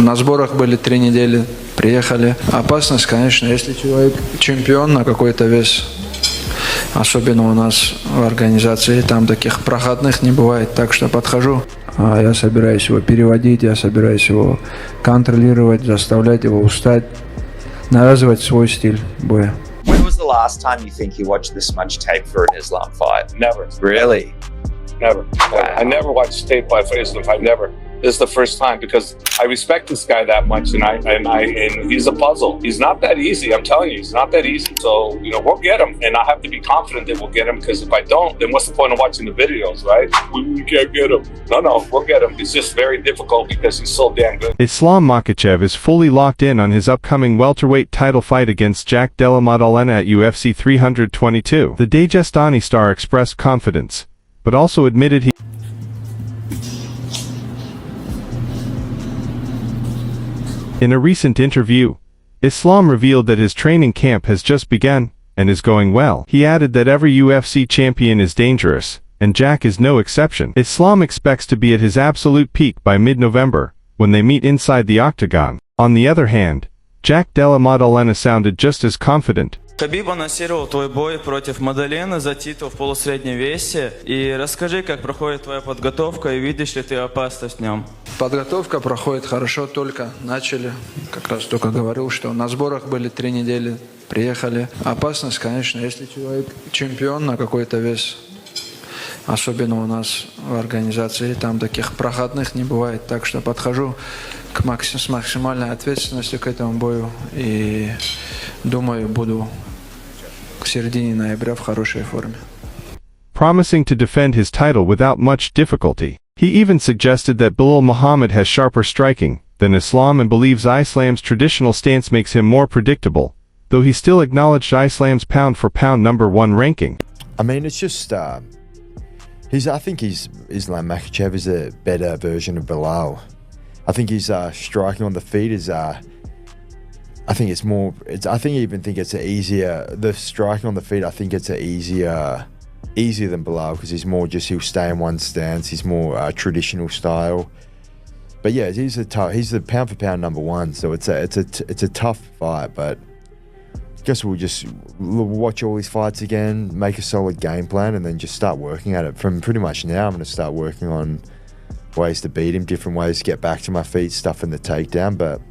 На сборах были 3 недели, приехали. Опасность, конечно, если человек чемпион на какой-то вес, особенно у нас в организации, там таких проходных не бывает, так что подхожу. Я собираюсь его переводить, я собираюсь его контролировать, заставлять его устать, навязывать свой стиль боя. When was the last time you think you watched this much tape for an Islam fight? Never. Really? Never. Wow. I never watched tape by Islam fight. Never. This is the first time because I respect this guy that much, and he's a puzzle. He's not that easy. I'm telling you, he's not that easy. So we'll get him, and I have to be confident that we'll get him. Because if I don't, then what's the point of watching the videos, right? We can't get him. No, we'll get him. It's just very difficult because he's so damn good. Islam Makhachev is fully locked in on his upcoming welterweight title fight against Jack Della Maddalena at UFC 322. The Dagestani star expressed confidence, but also admitted he In a recent interview, Islam revealed that his training camp has just begun, and is going well. He added that every UFC champion is dangerous, and Jack is no exception. Islam expects to be at his absolute peak by mid-November, when they meet inside the octagon. On the other hand, Jack Della Maddalena sounded just as confident. Хабиб анонсировал твой бой против Маддалены за титул в полусреднем весе. И расскажи, как проходит твоя подготовка и видишь ли ты опасность в нем? Подготовка проходит хорошо, только начали. Как раз только говорил, что на сборах были 3 недели, приехали. Опасность, конечно, если человек чемпион на какой-то вес, особенно у нас в организации, там таких проходных не бывает. Так что подхожу с максимальной ответственностью к этому бою и думаю, буду к середине ноября в хорошей форме. Promising to defend his title without much difficulty. He even suggested that Bilal Muhammad has sharper striking than Islam and believes Islam's traditional stance makes him more predictable, though he still acknowledged Islam's pound-for-pound #1 ranking. I mean, it's just, I think Islam Makhachev is a better version of Bilal. I think his striking on the feet is, I think it's more, I even think it's the striking on the feet, I think it's easier than Bilal because he's more just, he'll stay in one stance, he's more traditional style. But yeah, he's the pound for pound #1, so it's a tough fight, but I guess we'll just watch all his fights again, make a solid game plan, and then just start working at it. From pretty much now, I'm going to start working on ways to beat him, different ways to get back to my feet, stuff in the takedown, but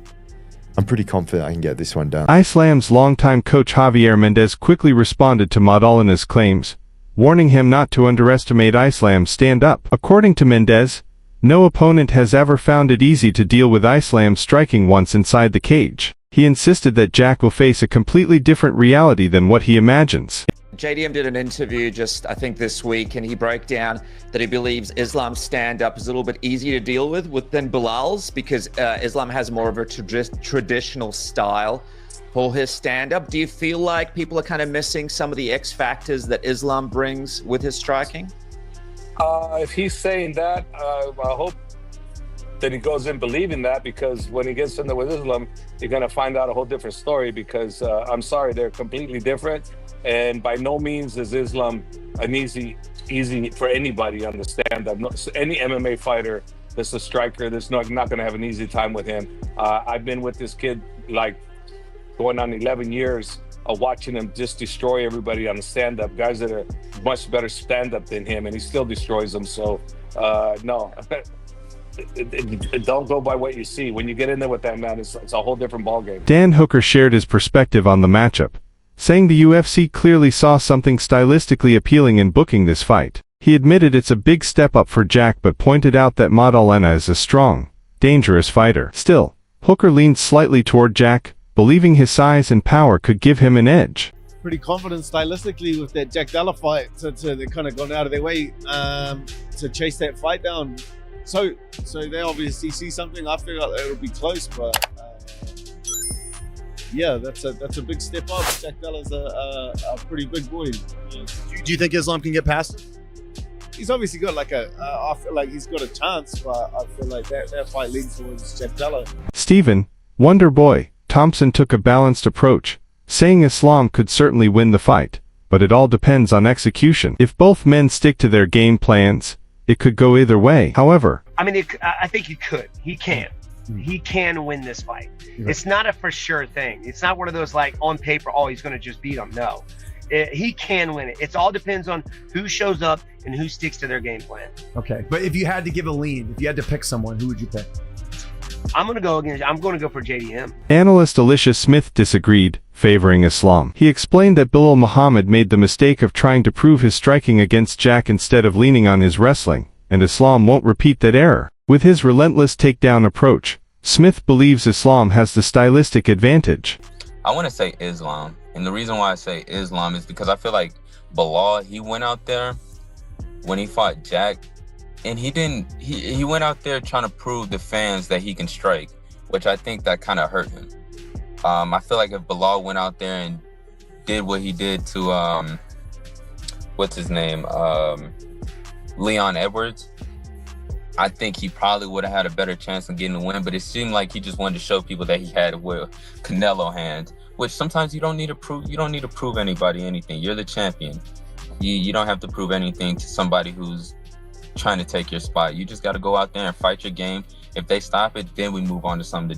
I'm pretty confident I can get this one done. Islam's longtime coach Javier Mendez quickly responded to Maddalena's claims, warning him not to underestimate Islam's stand-up. According to Mendez, no opponent has ever found it easy to deal with Islam's striking once inside the cage. He insisted that Jack will face a completely different reality than what he imagines. JDM did an interview just, I think, this week, and he broke down that he believes Islam's stand-up is a little bit easier to deal with than Bilal's because Islam has more of a traditional style for his stand-up. Do you feel like people are kind of missing some of the X factors that Islam brings with his striking? If he's saying that, I hope that he goes in believing that, because when he gets in there with Islam, you're going to find out a whole different story because I'm sorry, they're completely different. And by no means is Islam an easy for anybody on the stand-up. No, any MMA fighter that's a striker, that's not going to have an easy time with him. I've been with this kid like going on 11 years of watching him just destroy everybody on the stand-up. Guys that are much better stand-up than him, and he still destroys them. So, no. Don't go by what you see. When you get in there with that man, it's a whole different ballgame. Dan Hooker shared his perspective on the matchup, saying the UFC clearly saw something stylistically appealing in booking this fight. He admitted it's a big step up for Jack but pointed out that Maddalena is a strong, dangerous fighter. Still, Hooker leaned slightly toward Jack, believing his size and power could give him an edge. Pretty confident stylistically with that Jack Della fight, so they kind of gone out of their way to chase that fight down. So they obviously see something. I feel like it'll be close, but yeah, that's a big step up. Jack Della's a pretty big boy. Do you think Islam can get past him? He's obviously got I feel like he's got a chance, but I feel like that fight leans towards Jack Della. Stephen Wonder Boy Thompson took a balanced approach, saying Islam could certainly win the fight, but it all depends on execution. If both men stick to their game plans, it could go either way. However, I mean, I think he could. He can. he can win this fight. It's not a for sure thing. It's not one of those like on paper, oh, he's going to just beat him. No, he can win it. It all depends on who shows up and who sticks to their game plan. Okay, but if you had to give a lean, if you had to pick someone, who would you pick? I'm going to go for JDM. Analyst Alicia Smith disagreed, favoring Islam. He explained that Bilal Muhammad made the mistake of trying to prove his striking against Jack instead of leaning on his wrestling, and Islam won't repeat that error. With his relentless takedown approach, Smith believes Islam has the stylistic advantage. I want to say Islam, and the reason why I say Islam is because I feel like Bilal, he went out there when he fought Jack, and he went out there trying to prove the fans that he can strike, which I think that kind of hurt him. I feel like if Bilal went out there and did what he did to, what's his name, Leon Edwards, I think he probably would have had a better chance of getting the win, but it seemed like he just wanted to show people that he had with Canelo hands, which sometimes you don't need to prove anybody anything. You're the champion. You don't have to prove anything to somebody who's trying to take your spot. You just got to go out there and fight your game. If they stop it, then we move on to something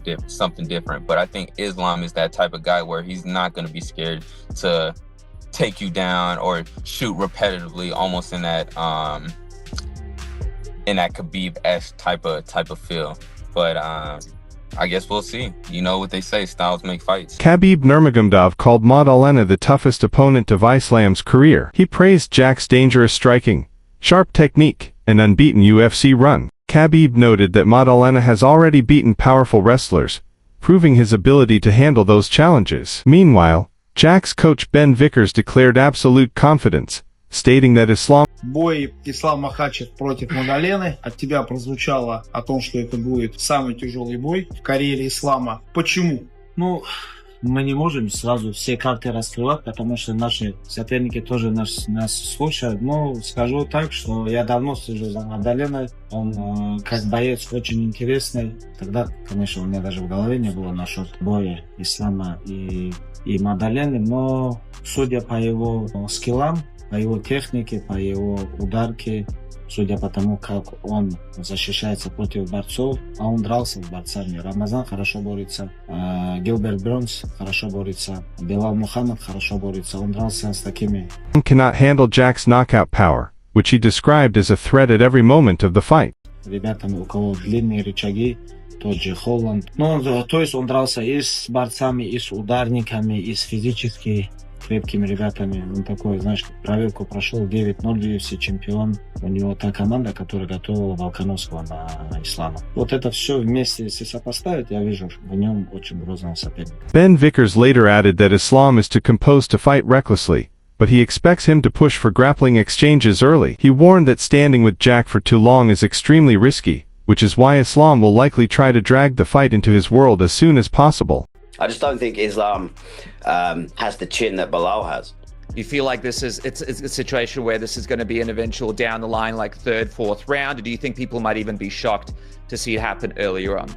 different. But I think Islam is that type of guy where he's not going to be scared to take you down or shoot repetitively, almost in that Khabib-esque type of feel. But I guess we'll see. You know what they say, styles make fights. Khabib Nurmagomedov called Maddalena the toughest opponent of Islam's career. He praised Jack's dangerous striking, sharp technique, and unbeaten UFC run. Khabib noted that Maddalena has already beaten powerful wrestlers, proving his ability to handle those challenges. Meanwhile, Jack's coach Ben Vickers declared absolute confidence, stating that Islam Бой Ислам Макхачев против Маддалены. От тебя прозвучало о том, что это будет самый тяжелый бой в карьере Ислама. Почему? Ну, мы не можем сразу все карты раскрывать, потому что наши соперники тоже нас слушают. Но скажу так, что я давно слежу за Маддаленой. Он как боец очень интересный. Тогда, конечно, у меня даже в голове не было насчет боя Ислама и Маддалены. Но судя по его скиллам, по его технике, по его ударке, судя по тому, как он защищается против борцов, а он дрался с борцами. Рамазан хорошо борется, Гилберт Бронс хорошо борется, Билал Мухаммад хорошо борется. Он дрался с такими. Cannot handle Jack's knockout power, which he described as a threat at every moment of the fight. Ребятами, у кого длинные рычаги, тот же Холланд. Ну, то есть он дрался и с борцами, и с ударниками, и с физически крепкими ребятами. Он такой, знаешь, проверку прошел, 9-0 UFC чемпион. У него та команда, которая готовила Волконовского на Ислама. Вот это все вместе, если сопоставить, я вижу в нем очень грозного соперника. Ben Vickers later added that Islam is to compose to fight recklessly, but he expects him to push for grappling exchanges early. He warned that standing with Jack for too long is extremely risky, which is why Islam will likely try to drag the fight into his world as soon as possible. I just don't think Islam has the chin that Bilal has. You feel like it's a situation where this is going to be an eventual down the line, like third, fourth round? Or do you think people might even be shocked to see it happen earlier on?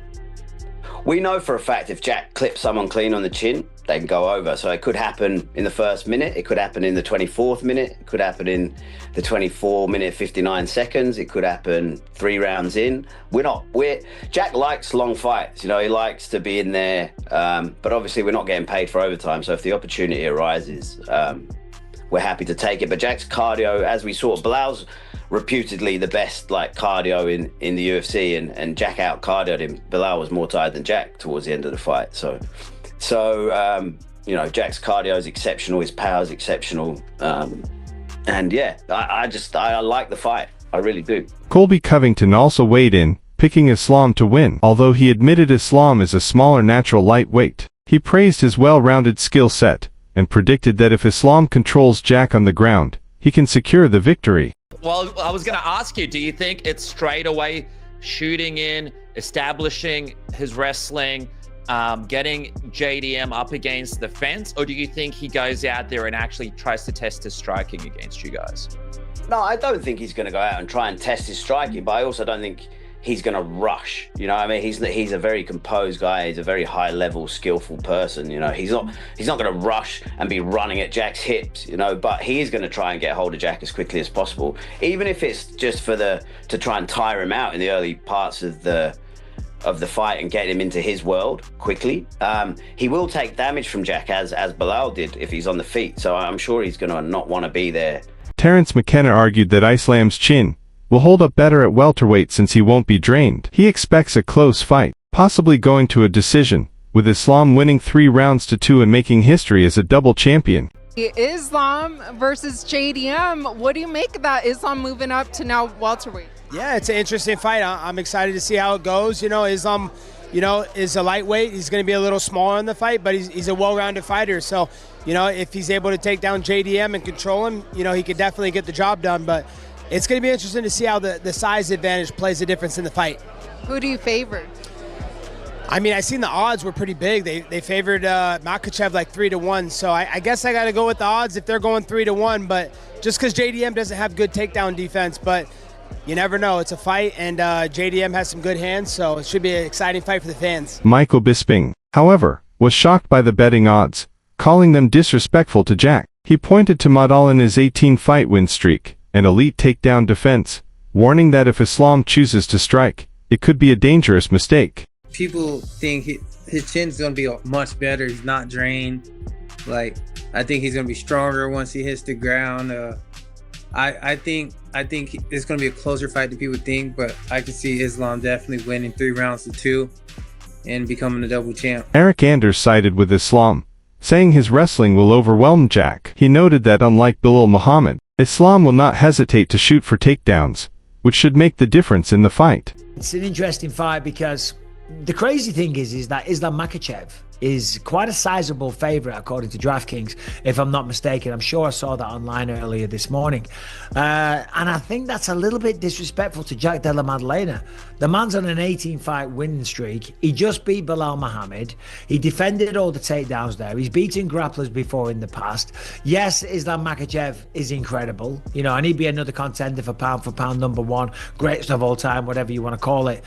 We know for a fact if Jack clips someone clean on the chin, they can go over. So it could happen in the first minute, it could happen in the 24th minute, it could happen in the 24-minute 59 seconds, it could happen 3 rounds in. Jack likes long fights, you know, he likes to be in there, but obviously we're not getting paid for overtime. So if the opportunity arises, we're happy to take it. But Jack's cardio, as we saw, Bilal's reputedly the best like cardio in the UFC, and Jack out cardioed him. Bilal was more tired than Jack towards the end of the fight. So you know, Jack's cardio is exceptional, his power is exceptional, and yeah, I like the fight. I really do. Colby Covington also weighed in, picking Islam to win. Although he admitted Islam is a smaller natural lightweight, he praised his well-rounded skill set and predicted that if Islam controls Jack on the ground, he can secure the victory. Well, I was going to ask you, do you think it's straight away shooting in, establishing his wrestling, getting JDM up against the fence, or do you think he goes out there and actually tries to test his striking against you guys? No, I don't think he's going to go out and try and test his striking, but I also don't think he's going to rush. You know what I mean? He's a very composed guy. He's a very high-level, skillful person. You know, he's not going to rush and be running at Jack's hips. You know, but he is going to try and get hold of Jack as quickly as possible, even if it's just to try and tire him out in the early parts of the of the fight and getting him into his world quickly. He will take damage from Jack as Belal did if he's on the feet. So I'm sure he's going to not want to be there. Terence McKenna argued that Islam's chin will hold up better at welterweight since he won't be drained. He expects a close fight, possibly going to a decision, with Islam winning 3 rounds to 2 and making history as a double champion. Islam versus JDM. What do you make of that? Islam moving up to now welterweight. Yeah, it's an interesting fight. I'm excited to see how it goes. You know, Islam, is a lightweight. He's going to be a little smaller in the fight, but he's a well-rounded fighter. So, if he's able to take down JDM and control him, he could definitely get the job done. But it's going to be interesting to see how the size advantage plays a difference in the fight. Who do you favor? I mean, I seen the odds were pretty big. They favored Makhachev like 3-1. So I guess I got to go with the odds if they're going 3-1. But just because JDM doesn't have good takedown defense, but you never know. It's a fight, and JDM has some good hands, so it should be an exciting fight for the fans. Michael Bisping, however, was shocked by the betting odds, calling them disrespectful to Jack. He pointed to Maddalena's 18-fight win streak and elite takedown defense, warning that if Islam chooses to strike, it could be a dangerous mistake. People think his chin's going to be much better. He's not drained. I think he's going to be stronger once he hits the ground. I think it's going to be a closer fight than people think, but I can see Islam definitely winning 3 rounds to 2 and becoming a double champ. Eric Anders sided with Islam, saying his wrestling will overwhelm Jack. He noted that unlike Belal Muhammad, Islam will not hesitate to shoot for takedowns, which should make the difference in the fight. It's an interesting fight because the crazy thing is that Islam Makhachev is quite a sizable favorite according to DraftKings, if I'm not mistaken. I'm sure I saw that online earlier this morning. And I think that's a little bit disrespectful to Jack Della Maddalena. The man's on an 18-fight winning streak. He just beat Belal Muhammad. He defended all the takedowns there. He's beaten grapplers before in the past. Yes, Islam Makhachev is incredible, and he'd be another contender for pound #1, greatest of all time, whatever you want to call it.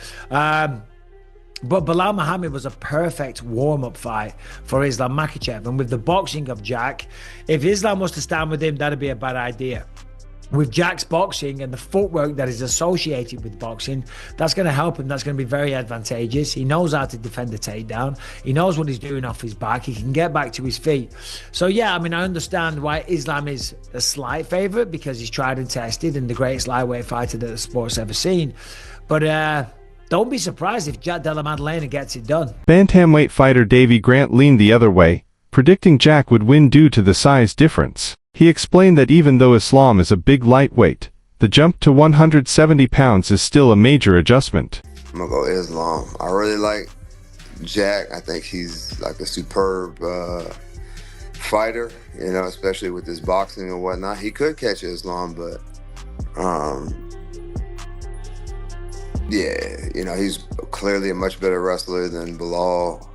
But Belal Muhammad was a perfect warm-up fight for Islam Makhachev. And with the boxing of Jack, if Islam was to stand with him, that'd be a bad idea. With Jack's boxing and the footwork that is associated with boxing, that's going to help him. That's going to be very advantageous. He knows how to defend the takedown. He knows what he's doing off his back. He can get back to his feet. So, yeah, I mean, I understand why Islam is a slight favorite because he's tried and tested and the greatest lightweight fighter that the sport's ever seen. But, don't be surprised if Jack Della Maddalena gets it done. Bantamweight fighter Davey Grant leaned the other way, predicting Jack would win due to the size difference. He explained that even though Islam is a big lightweight, the jump to 170 pounds is still a major adjustment. I'm gonna go Islam. I really like Jack. I think he's like a superb fighter, especially with his boxing and whatnot. He could catch Islam, but yeah, he's clearly a much better wrestler than Belal,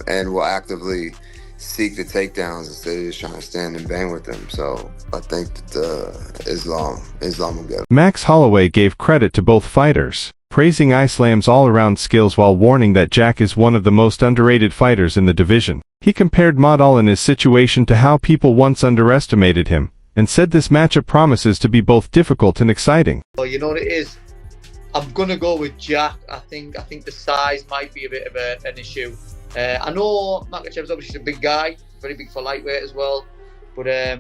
and will actively seek the takedowns instead of just trying to stand and bang with them. So I think that Islam will get it. Max Holloway gave credit to both fighters, praising Islam's all-around skills while warning that Jack is one of the most underrated fighters in the division. He compared Maddalena's situation to how people once underestimated him, and said this matchup promises to be both difficult and exciting. Well, you know what it is? I'm gonna go with Jack. I think the size might be a bit of an issue. I know Makhachev's obviously a big guy, very big for lightweight as well, but I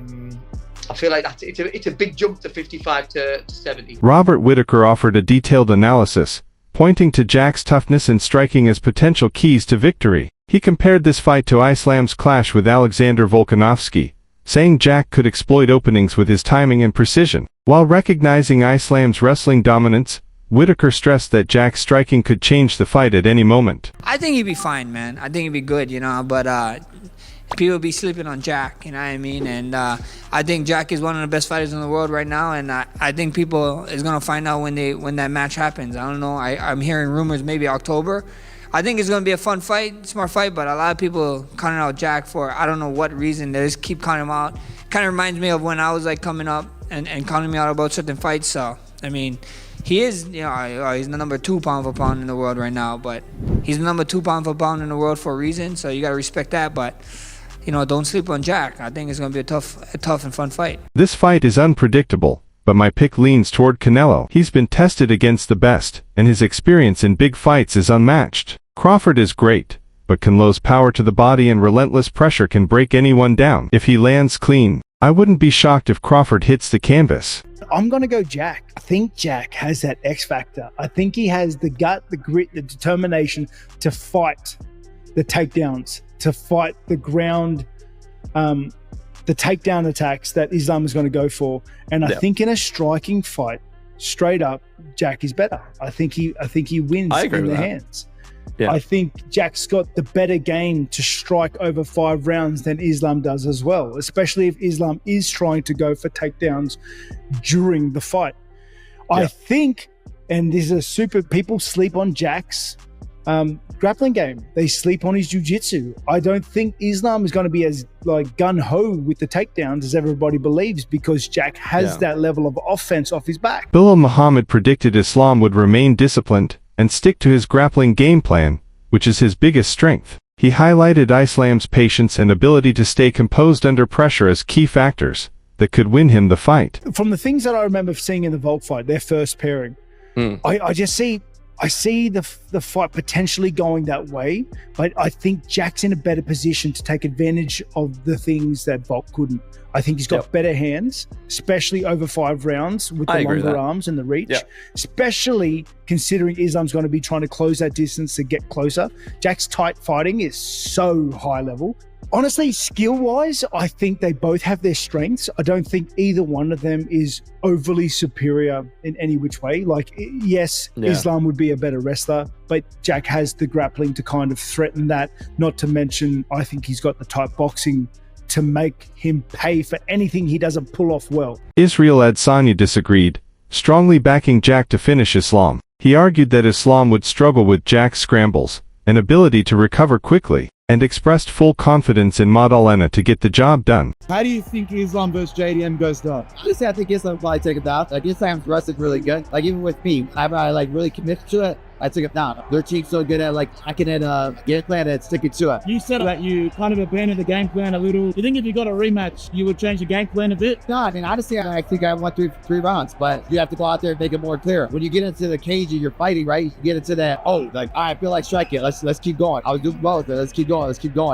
feel like it's a big jump to 55 to 70. Robert Whitaker offered a detailed analysis, pointing to Jack's toughness and striking as potential keys to victory. He compared this fight to Islam's clash with Alexander Volkanovski, saying Jack could exploit openings with his timing and precision. While recognizing Islam's wrestling dominance, Whitaker stressed that Jack's striking could change the fight at any moment. I think he'd be fine, man. I think he'd be good, but people be sleeping on Jack, you know what I mean? And I think Jack is one of the best fighters in the world right now, and I think people is going to find out when that match happens. I don't know. I'm hearing rumors maybe October. I think it's going to be a fun fight, smart fight, but a lot of people counting out Jack for I don't know what reason. They just keep counting him out. Kind of reminds me of when I was coming up and counting me out about certain fights. So, I mean, he is, he's the number 2 pound for pound in the world right now, but he's the number 2 pound for pound in the world for a reason, so you got to respect that, but, don't sleep on Jack. I think it's going to be a tough and fun fight. This fight is unpredictable, but my pick leans toward Canelo. He's been tested against the best, and his experience in big fights is unmatched. Crawford is great, but Canelo's power to the body and relentless pressure can break anyone down. If he lands clean, I wouldn't be shocked if Crawford hits the canvas. I'm going to go Jack. I think Jack has that X factor. I think he has the gut, the grit, the determination to fight the takedowns, to fight the ground, the takedown attacks that Islam is going to go for. And I think in a striking fight, straight up, Jack is better. I think he wins in the hands. Yeah. I think Jack's got the better game to strike over 5 rounds than Islam does as well, especially if Islam is trying to go for takedowns during the fight. Yeah. I think, and this is people sleep on Jack's grappling game. They sleep on his jiu-jitsu. I don't think Islam is going to be as gun-ho with the takedowns as everybody believes, because Jack has that level of offense off his back. Bilal Muhammad predicted Islam would remain disciplined and stick to his grappling game plan, which is his biggest strength. He highlighted Islam's patience and ability to stay composed under pressure as key factors that could win him the fight. From the things that I remember seeing in the Volk fight, their first pairing, I see the fight potentially going that way, but I think Jack's in a better position to take advantage of the things that Volk couldn't. I think he's got better hands, especially over 5 rounds with the longer arms and the reach, especially considering Islam's going to be trying to close that distance to get closer. Jack's tight fighting is so high level. Honestly, skill-wise, I think they both have their strengths. I don't think either one of them is overly superior in any which way. Islam would be a better wrestler, but Jack has the grappling to kind of threaten that. Not to mention, I think he's got the type boxing to make him pay for anything he doesn't pull off well. Israel Adesanya disagreed, strongly backing Jack to finish Islam. He argued that Islam would struggle with Jack's scrambles and ability to recover quickly, and expressed full confidence in Maddalena to get the job done. How do you think Islam versus JDM goes down? Honestly, I think Islam will probably take it down. Islam's wrestling really good. Even with me, I really commit to it. I took it down. Their team's so good at hacking at game plan and sticking to it. You said that you kind of abandoned the game plan a little. You think if you got a rematch, you would change the game plan a bit? No, honestly, I think I won three rounds, but you have to go out there and make it more clear. When you get into the cage and you're fighting, right? You get into that, I feel like striking. Let's keep going. I was doing well with it. Let's keep going.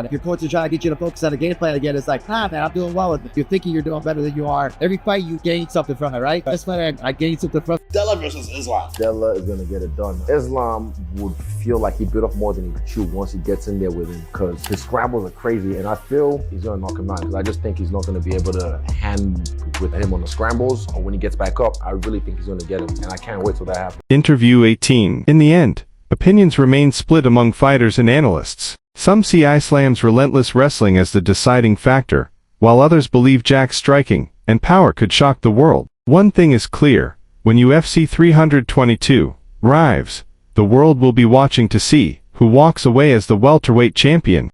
If your coach is trying to get you to focus on the game plan again, it's like, nah, man, I'm doing well with it. You're thinking you're doing better than you are. Every fight, you gain something from it, right? This fight, I gained something from it. Della versus Islam. Della is going to get it done. Islam would feel like he bit off more than he could chew once he gets in there with him, because his scrambles are crazy, and I feel he's going to knock him out, because I just think he's not going to be able to hand with him on the scrambles, or when he gets back up, I really think he's going to get him, and I can't wait till that happens. Interview 18. In the end, opinions remain split among fighters and analysts. Some see Islam's relentless wrestling as the deciding factor, while others believe Jack's striking and power could shock the world. One thing is clear: when UFC 322 arrives, the world will be watching to see who walks away as the welterweight champion.